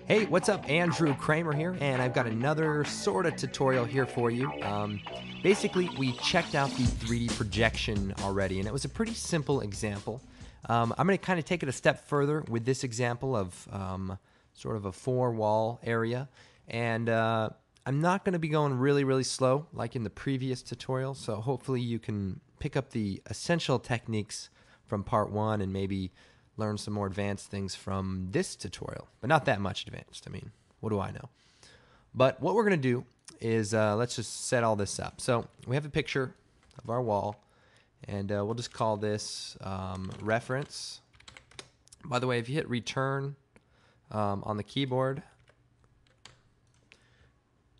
Hey, what's up? Andrew Kramer here, and I've got another sort of tutorial here for you. Basically, we checked out the 3D projection already, and it was a pretty simple example. I'm going to kind of take it a step further with this example of sort of a four-wall area, and I'm not going to be going really, really slow like in the previous tutorial, so hopefully you can pick up the essential techniques from part one and maybe learn some more advanced things from this tutorial, but not that much advanced. I mean, what do I know? But what we're going to do is let's just set all this up. So we have a picture of our wall, and we'll just call this reference. By the way, if you hit return on the keyboard,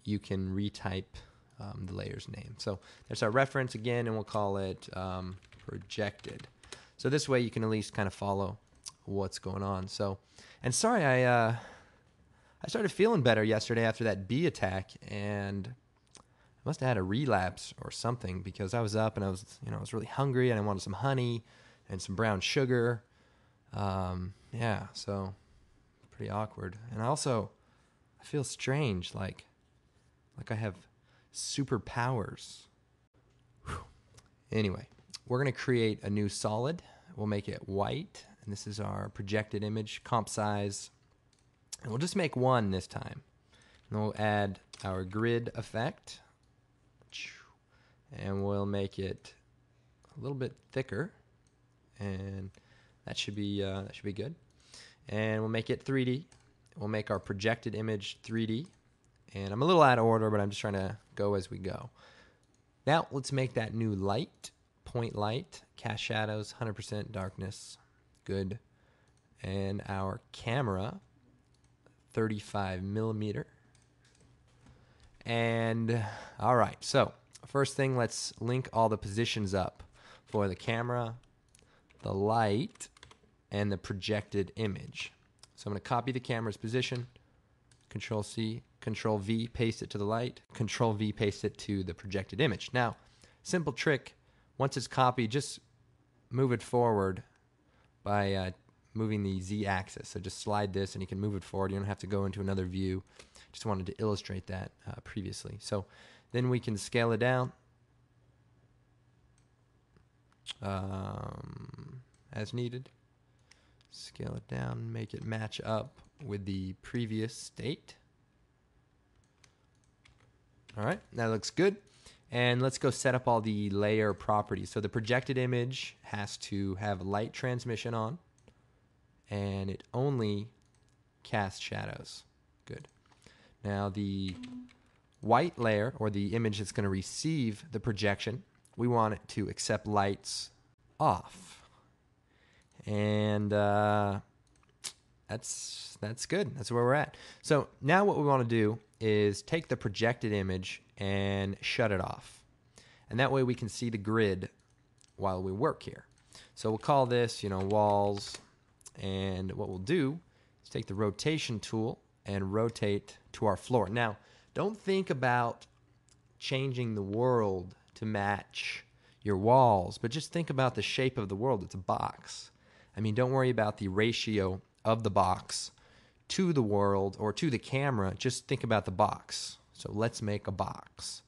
you can retype the layer's name. So there's our reference again, and we'll call it projected. So this way you can at least kind of follow what's going on. So, and sorry, I started feeling better yesterday after that bee attack, and I must have had a relapse or something because I was up and I was really hungry and I wanted some honey and some brown sugar. Yeah, so pretty awkward. And I feel strange, like I have superpowers. Whew. Anyway, we're going to create a new solid. We'll make it white, and this is our projected image, comp size. And we'll just make one this time. And we'll add our grid effect, and we'll make it a little bit thicker, and that should be good. And we'll make it 3D. We'll make our projected image 3D. And I'm a little out of order, but I'm just trying to go as we go. Now let's make that new light. Point light, cast shadows, 100% darkness, good. And our camera, 35 millimeter. And all right, so first thing, let's link all the positions up for the camera, the light, and the projected image. So I'm going to copy the camera's position, Control C, Control V, paste it to the light, Control V, paste it to the projected image. Now, simple trick. Once it's copied, just move it forward by moving the Z-axis. So just slide this and you can move it forward. You don't have to go into another view. Just wanted to illustrate that previously. So then we can scale it down as needed. Scale it down, make it match up with the previous state. All right, that looks good. And let's go set up all the layer properties. So the projected image has to have light transmission on, and it only casts shadows. Good. Now the white layer, or the image that's going to receive the projection, we want it to accept lights off. And that's good. That's where we're at. So now what we want to do is take the projected image and shut it off. And that way we can see the grid while we work here. So we'll call this, walls. And what we'll do is take the rotation tool and rotate to our floor. Now, don't think about changing the world to match your walls, but just think about the shape of the world. It's a box. I mean, don't worry about the ratio of the box to the world or to the camera. Just think about the box. So let's make a box.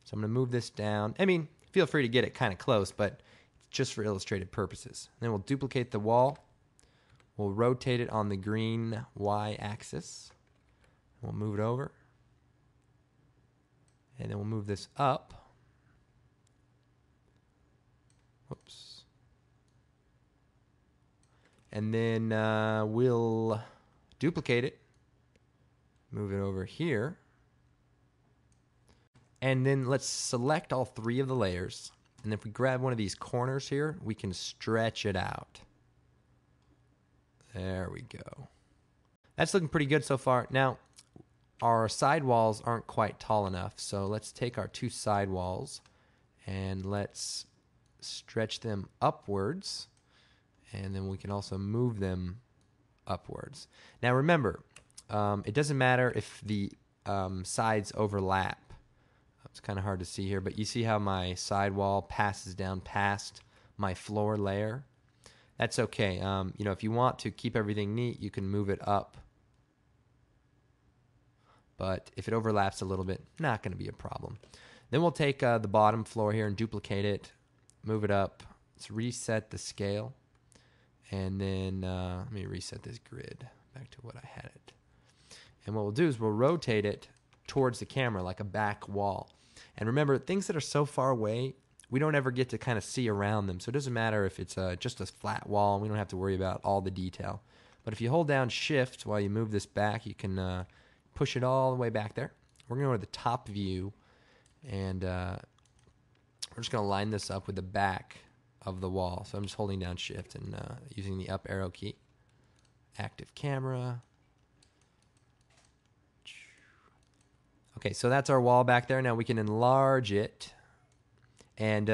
So I'm going to move this down. I mean, feel free to get it kind of close, but just for illustrative purposes. Then we'll duplicate the wall. We'll rotate it on the green Y-axis. We'll move it over. And then we'll move this up. Whoops. And then we'll duplicate it. Move it over here. And then let's select all three of the layers. And if we grab one of these corners here, we can stretch it out. There we go. That's looking pretty good so far. Now, our side walls aren't quite tall enough, so let's take our two side walls and let's stretch them upwards, and then we can also move them upwards. Now remember, it doesn't matter if the sides overlap. It's kind of hard to see here, but you see how my side wall passes down past my floor layer? That's okay. If you want to keep everything neat, you can move it up but if it overlaps a little bit, not going to be a problem. Then we'll take the bottom floor here and duplicate it, move it up. Let's reset the scale, and then let me reset this grid back to what I had it. And what we'll do is we'll rotate it towards the camera like a back wall. And remember, things that are so far away, we don't ever get to kind of see around them. So it doesn't matter if it's just a flat wall, and we don't have to worry about all the detail. But if you hold down Shift while you move this back, you can push it all the way back there. We're going to go to the top view, and we're just going to line this up with the back of the wall. So I'm just holding down Shift and using the up arrow key. Active camera. Okay, so that's our wall back there. Now we can enlarge it, and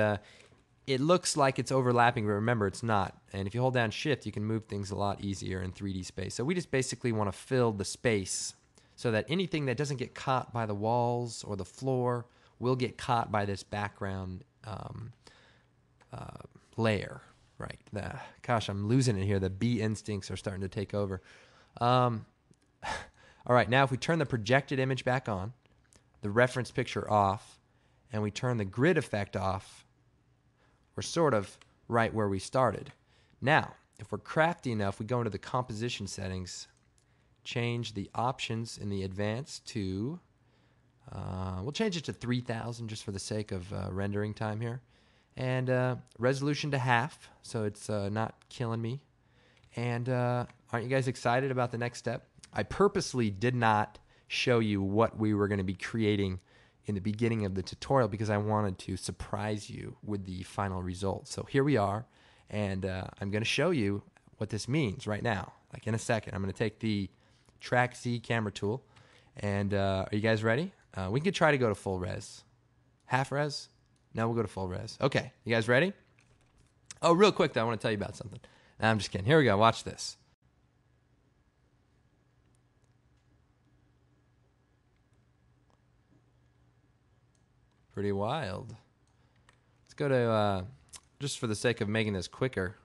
it looks like it's overlapping, but remember, it's not. And if you hold down Shift, you can move things a lot easier in 3D space. So we just basically want to fill the space so that anything that doesn't get caught by the walls or the floor will get caught by this background layer. Right. Gosh, I'm losing it here. The bee instincts are starting to take over. All right, now if we turn the projected image back on, the reference picture off, and we turn the grid effect off, we're sort of right where we started. Now, if we're crafty enough, we go into the composition settings, change the options in the advanced to, we'll change it to 3000 just for the sake of rendering time here, and resolution to half, so it's not killing me. And aren't you guys excited about the next step? I purposely did not show you what we were going to be creating in the beginning of the tutorial because I wanted to surprise you with the final result. So here we are, and I'm going to show you what this means right now. Like in a second, I'm going to take the Track Z camera tool, and are you guys ready? We could try to go to full res. Half res? No, we'll go to full res. Okay, you guys ready? Oh, real quick though, I want to tell you about something. No, I'm just kidding. Here we go. Watch this. Pretty wild. Let's go to, just for the sake of making this quicker,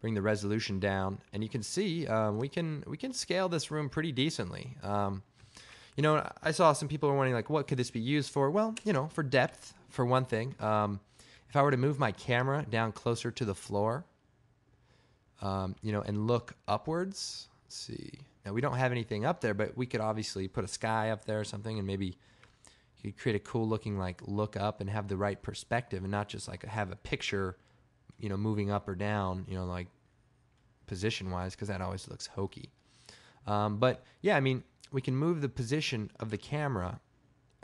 bring the resolution down, and you can see we can scale this room pretty decently. You know, I saw some people were wondering, like, what could this be used for? Well, you know, for depth, for one thing. If I were to move my camera down closer to the floor, you know, and look upwards, let's see. Now, we don't have anything up there, but we could obviously put a sky up there or something, and maybe you could create a cool looking, like, look up and have the right perspective and not just, like, have a picture, you know, moving up or down, you know, like, position-wise, because that always looks hokey. But, yeah, I mean, we can move the position of the camera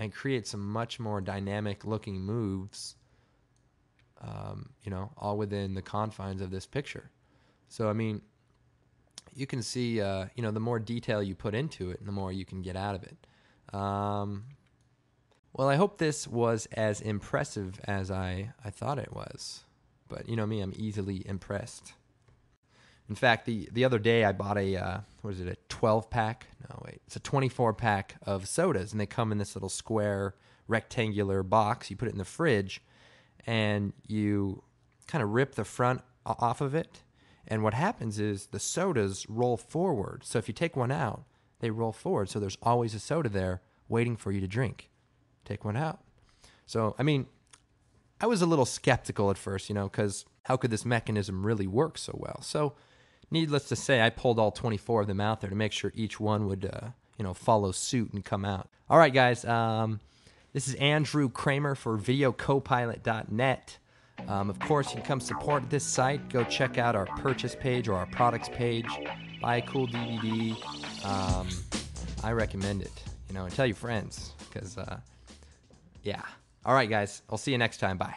and create some much more dynamic-looking moves, you know, all within the confines of this picture. So, I mean, you can see, you know, the more detail you put into it, the more you can get out of it. Well, I hope this was as impressive as I thought it was. But, you know me, I'm easily impressed. In fact, the other day I bought a, what is it, a 12-pack? No, wait. It's a 24-pack of sodas, and they come in this little square rectangular box. You put it in the fridge, and you kind of rip the front off of it. And what happens is the sodas roll forward. So if you take one out, they roll forward. So there's always a soda there waiting for you to drink. Take one out. So, I mean, I was a little skeptical at first, you know, because how could this mechanism really work so well? So, needless to say, I pulled all 24 of them out there to make sure each one would, you know, follow suit and come out. All right, guys. This is Andrew Kramer for VideoCopilot.net. Of course, you can come support this site. Go check out our purchase page or our products page. Buy a cool DVD. I recommend it. You know, and tell your friends because, yeah. All right, guys. I'll see you next time. Bye.